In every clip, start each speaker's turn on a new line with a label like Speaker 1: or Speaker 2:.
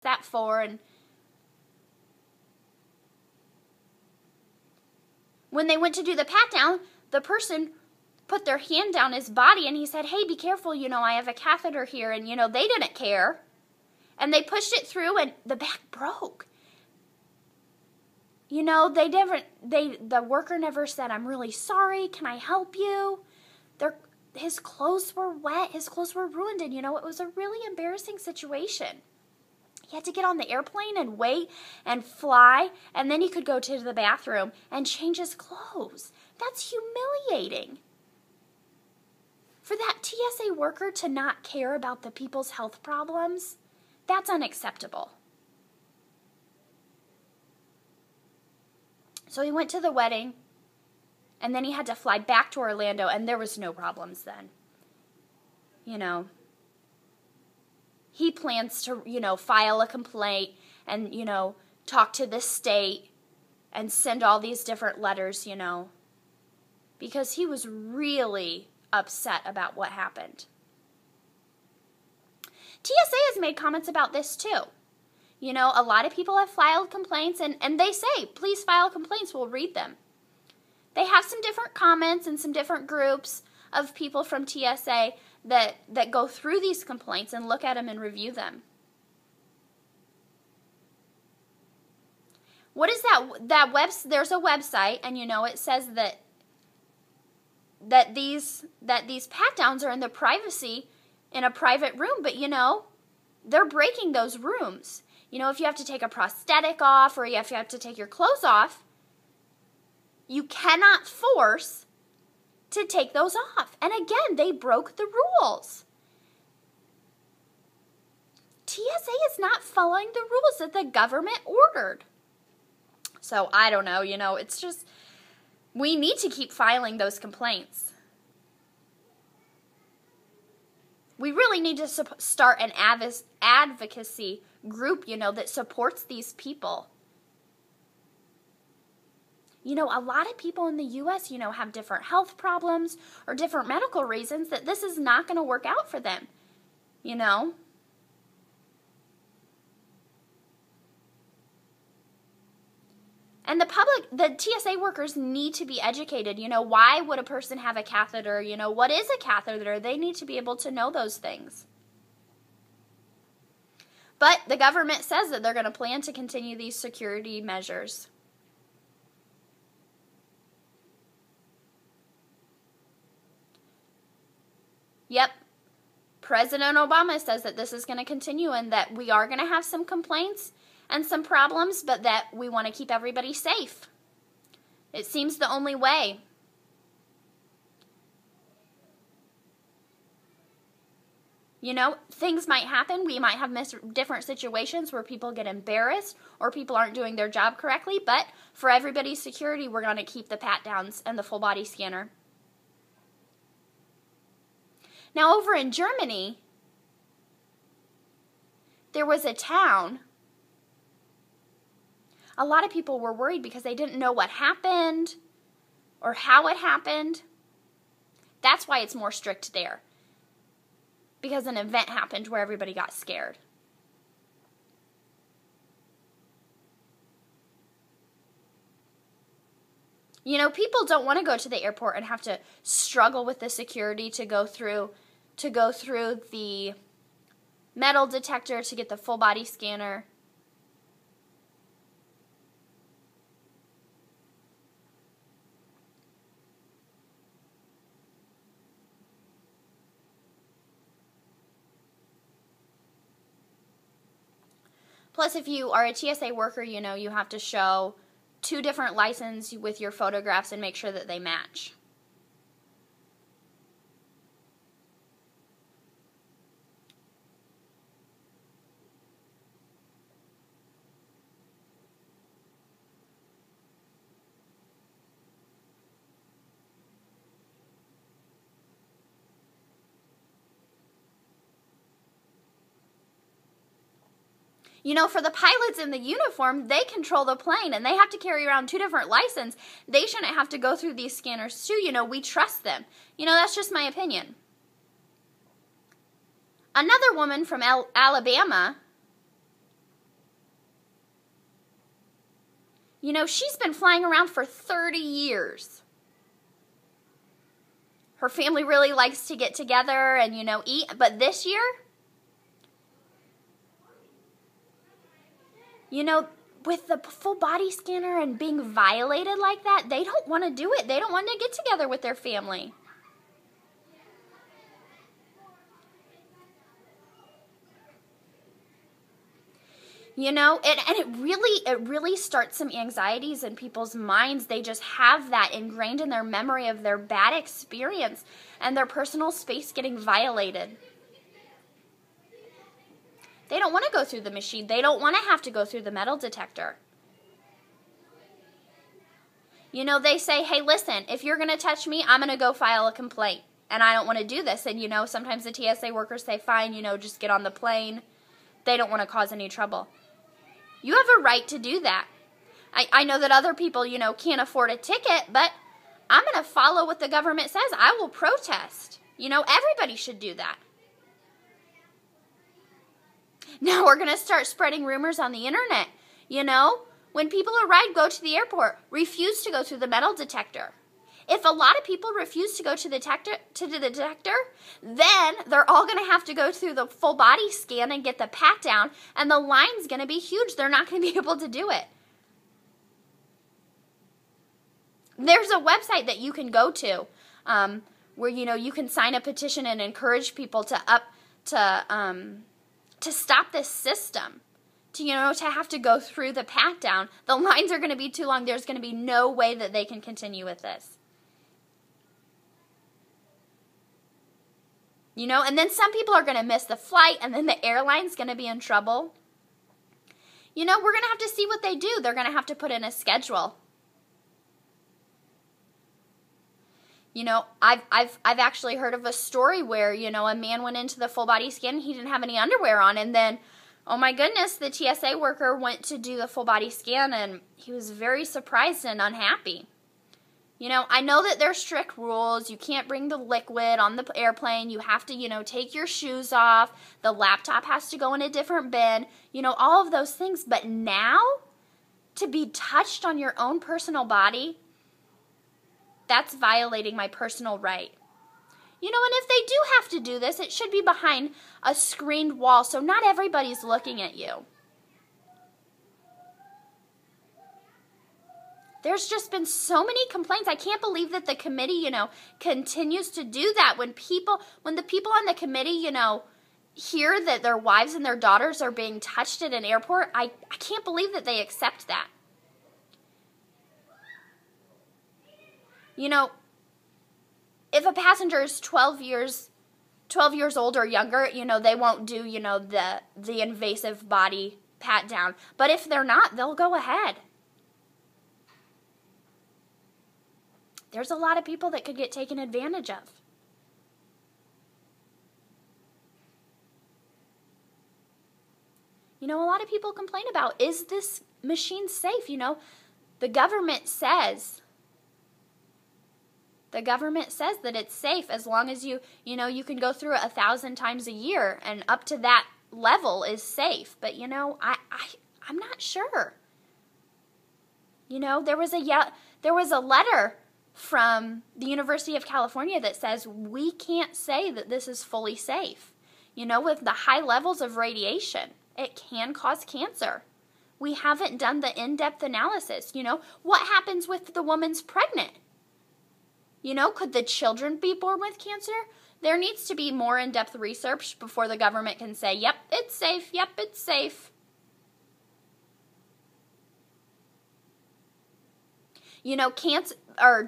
Speaker 1: that for? And when they went to do the pat down, the person put their hand down his body and he said, hey, be careful, I have a catheter here. And, they didn't care. And they pushed it through and the back broke. The worker never said, I'm really sorry, can I help you? His clothes were wet, his clothes were ruined, and it was a really embarrassing situation. He had to get on the airplane and wait and fly, and then he could go to the bathroom and change his clothes. That's humiliating. For that TSA worker to not care about the people's health problems, that's unacceptable. So he went to the wedding, and then he had to fly back to Orlando, and there was no problems then. He plans to, file a complaint and, talk to the state and send all these different letters, because he was really upset about what happened. TSA has made comments about this too. A lot of people have filed complaints, and they say, please file complaints, we'll read them. They have some different comments and some different groups of people from TSA that go through these complaints and look at them and review them. What is that there's a website, and it says that these pat downs are in the privacy in a private room, but they're breaking those rooms. If you have to take a prosthetic off or if you have to take your clothes off, you cannot force to take those off. And again, they broke the rules. TSA is not following the rules that the government ordered. So I don't know, it's just, we need to keep filing those complaints. We really need to start an advocacy group, that supports these people. A lot of people in the U.S., have different health problems or different medical reasons that this is not going to work out for them, And the TSA workers need to be educated. Why would a person have a catheter? What is a catheter? They need to be able to know those things. But the government says that they're going to plan to continue these security measures. Yep. President Obama says that this is going to continue and that we are going to have some complaints and some problems, but that we want to keep everybody safe. It seems the only way. Things might happen. We might have different situations where people get embarrassed or people aren't doing their job correctly, but for everybody's security, we're going to keep the pat-downs and the full-body scanner. Now, over in Germany, there was a town. A lot of people were worried because they didn't know what happened or how it happened. That's why it's more strict there. Because an event happened where everybody got scared. People don't want to go to the airport and have to struggle with the security to go through the metal detector to get the full body scanner. Plus, if you are a TSA worker, you have to show 2 different licenses with your photographs and make sure that they match. For the pilots in the uniform, they control the plane, and they have to carry around 2 different licenses. They shouldn't have to go through these scanners, too. We trust them. That's just my opinion. Another woman from Alabama You know, she's been flying around for 30 years. Her family really likes to get together and, you know, eat. But this year, you know, with the full body scanner and being violated like that, they don't want to do it. They don't want to get together with their family. You know, and it really starts some anxieties in people's minds. They just have that ingrained in their memory of their bad experience and their personal space getting violated. They don't want to go through the machine. They don't want to have to go through the metal detector. You know, they say, hey, listen, if you're going to touch me, I'm going to go file a complaint. And I don't want to do this. And, you know, sometimes the TSA workers say, fine, you know, just get on the plane. They don't want to cause any trouble. You have a right to do that. I know that other people, you know, can't afford a ticket, but I'm going to follow what the government says. I will protest. You know, everybody should do that. Now we're going to start spreading rumors on the internet. You know, when people arrive, go to the airport, refuse to go through the metal detector. If a lot of people refuse to go to the detector, then they're all going to have to go through the full body scan and get the pat down, and the line's going to be huge. They're not going to be able to do it. There's a website that you can go to where, you know, you can sign a petition and encourage people to stop this system. You know, to have to go through the pat down. The lines are going to be too long. There's going to be no way that they can continue with this. You know, and then some people are going to miss the flight, and then the airline's going to be in trouble. You know, we're going to have to see what they do. They're going to have to put in a schedule. You know, I've actually heard of a story where, you know, a man went into the full body scan and he didn't have any underwear on, and then, oh my goodness, the TSA worker went to do the full body scan and he was very surprised and unhappy. You know, I know that there's strict rules. You can't bring the liquid on the airplane. You have to, you know, take your shoes off. The laptop has to go in a different bin. You know, all of those things. But now, to be touched on your own personal body, that's violating my personal right. You know, and if they do have to do this, it should be behind a screened wall so not everybody's looking at you. There's just been so many complaints. I can't believe that the committee, you know, continues to do that. When the people on the committee, you know, hear that their wives and their daughters are being touched at an airport, I can't believe that they accept that. You know, if a passenger is 12 years old or younger, you know, they won't do, you know, the invasive body pat down. But if they're not, they'll go ahead. There's a lot of people that could get taken advantage of. You know, a lot of people complain about, is this machine safe? You know, the government says that it's safe as long as you know, you can go through it 1,000 times a year, and up to that level is safe. But, you know, I'm not sure. You know, there was a letter from the University of California that says we can't say that this is fully safe. You know, with the high levels of radiation, it can cause cancer. We haven't done the in-depth analysis. You know, what happens with the woman's pregnant? You know, could the children be born with cancer? There needs to be more in-depth research before the government can say, yep, it's safe, yep, it's safe. You know,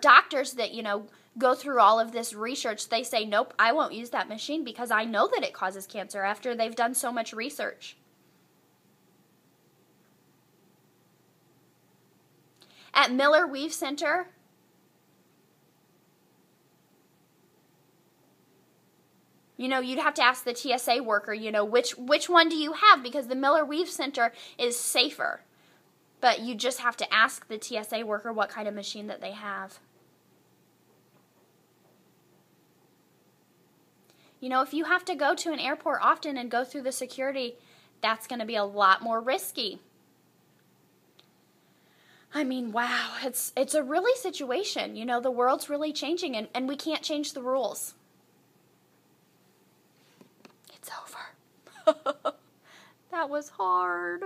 Speaker 1: doctors that, you know, go through all of this research, they say, nope, I won't use that machine because I know that it causes cancer after they've done so much research. At Miller Weave Center, you know, you'd have to ask the TSA worker, you know, which one do you have? Because the Miller Weave Center is safer. But you just have to ask the TSA worker what kind of machine that they have. You know, if you have to go to an airport often and go through the security, that's going to be a lot more risky. I mean, wow, it's a really situation. You know, the world's really changing, and we can't change the rules. It's over. That was hard.